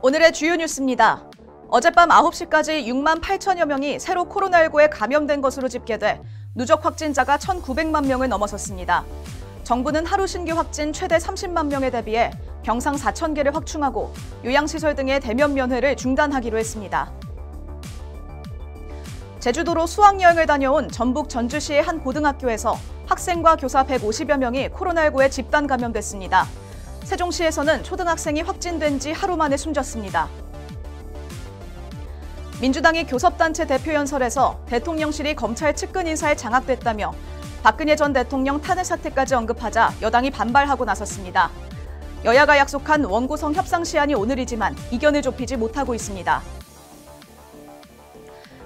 오늘의 주요 뉴스입니다. 어젯밤 9시까지 6만 8천여 명이 새로 코로나19에 감염된 것으로 집계돼 누적 확진자가 1,900만 명을 넘어섰습니다. 정부는 하루 신규 확진 최대 30만 명에 대비해 병상 4,000개를 확충하고 요양시설 등의 대면 면회를 중단하기로 했습니다. 제주도로 수학여행을 다녀온 전북 전주시의 한 고등학교에서 학생과 교사 150여 명이 코로나19에 집단 감염됐습니다. 세종시에서는 초등학생이 확진된 지 하루 만에 숨졌습니다. 민주당이 교섭단체 대표연설에서 대통령실이 검찰 측근 인사에 장악됐다며 박근혜 전 대통령 탄핵 사태까지 언급하자 여당이 반발하고 나섰습니다. 여야가 약속한 원구성 협상 시한이 오늘이지만 이견을 좁히지 못하고 있습니다.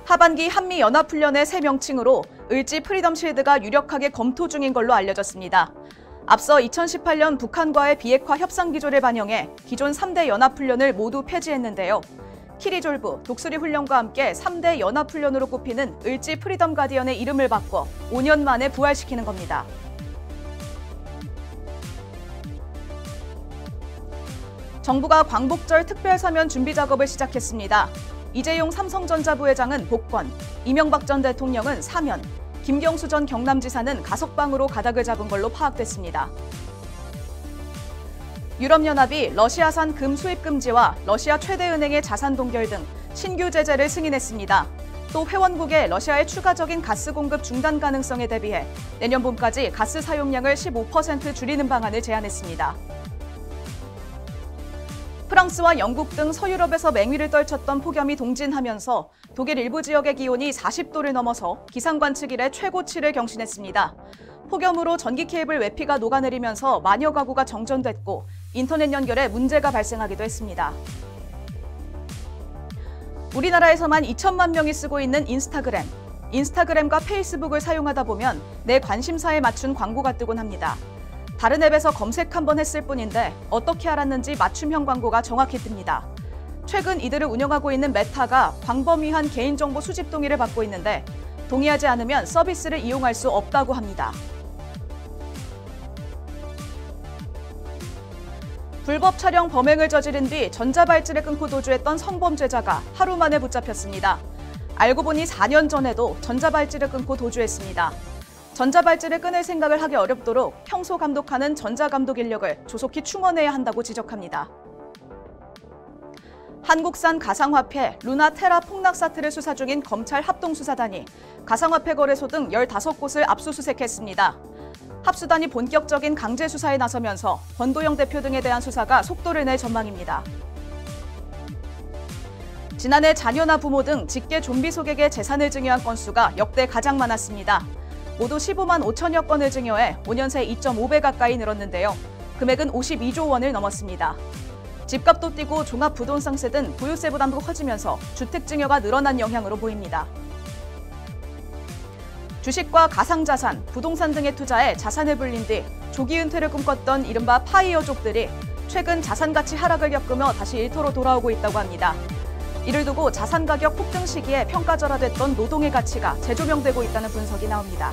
하반기 한미연합훈련의 새 명칭으로 을지 프리덤실드가 유력하게 검토 중인 걸로 알려졌습니다. 앞서 2018년 북한과의 비핵화 협상 기조를 반영해 기존 3대 연합훈련을 모두 폐지했는데요. 키리졸브, 독수리 훈련과 함께 3대 연합훈련으로 꼽히는 을지 프리덤 가디언의 이름을 바꿔 5년 만에 부활시키는 겁니다. 정부가 광복절 특별사면 준비 작업을 시작했습니다. 이재용 삼성전자 부회장은 복권, 이명박 전 대통령은 사면, 김경수 전 경남지사는 가석방으로 가닥을 잡은 걸로 파악됐습니다. 유럽연합이 러시아산 금 수입 금지와 러시아 최대 은행의 자산 동결 등 신규 제재를 승인했습니다. 또 회원국에 러시아의 추가적인 가스 공급 중단 가능성에 대비해 내년 봄까지 가스 사용량을 15% 줄이는 방안을 제안했습니다. 프랑스와 영국 등 서유럽에서 맹위를 떨쳤던 폭염이 동진하면서 독일 일부 지역의 기온이 40도를 넘어서 기상관측 이래 최고치를 경신했습니다. 폭염으로 전기 케이블 외피가 녹아내리면서 만여 가구가 정전됐고 인터넷 연결에 문제가 발생하기도 했습니다. 우리나라에서만 2천만 명이 쓰고 있는 인스타그램. 인스타그램과 페이스북을 사용하다 보면 내 관심사에 맞춘 광고가 뜨곤 합니다. 다른 앱에서 검색 한번 했을 뿐인데 어떻게 알았는지 맞춤형 광고가 정확히 뜹니다. 최근 이들을 운영하고 있는 메타가 광범위한 개인정보 수집 동의를 받고 있는데 동의하지 않으면 서비스를 이용할 수 없다고 합니다. 불법 촬영 범행을 저지른 뒤 전자발찌를 끊고 도주했던 성범죄자가 하루 만에 붙잡혔습니다. 알고 보니 4년 전에도 전자발찌를 끊고 도주했습니다. 전자발찌를 끊을 생각을 하기 어렵도록 평소 감독하는 전자감독 인력을 조속히 충원해야 한다고 지적합니다. 한국산 가상화폐 루나테라 폭락 사태를 수사 중인 검찰 합동수사단이 가상화폐 거래소 등 15곳을 압수수색했습니다. 합수단이 본격적인 강제 수사에 나서면서 권도영 대표 등에 대한 수사가 속도를 낼 전망입니다. 지난해 자녀나 부모 등 직계 좀비 소객의 재산을 증여한 건수가 역대 가장 많았습니다. 모두 15만 5천여 건을 증여해 5년 새 2.5배 가까이 늘었는데요. 금액은 52조 원을 넘었습니다. 집값도 뛰고 종합부동산세 등 보유세 부담도 커지면서 주택 증여가 늘어난 영향으로 보입니다. 주식과 가상자산, 부동산 등에 투자해 자산을 불린 뒤 조기 은퇴를 꿈꿨던 이른바 파이어족들이 최근 자산 가치 하락을 겪으며 다시 일터로 돌아오고 있다고 합니다. 이를 두고 자산 가격 폭등 시기에 평가절하됐던 노동의 가치가 재조명되고 있다는 분석이 나옵니다.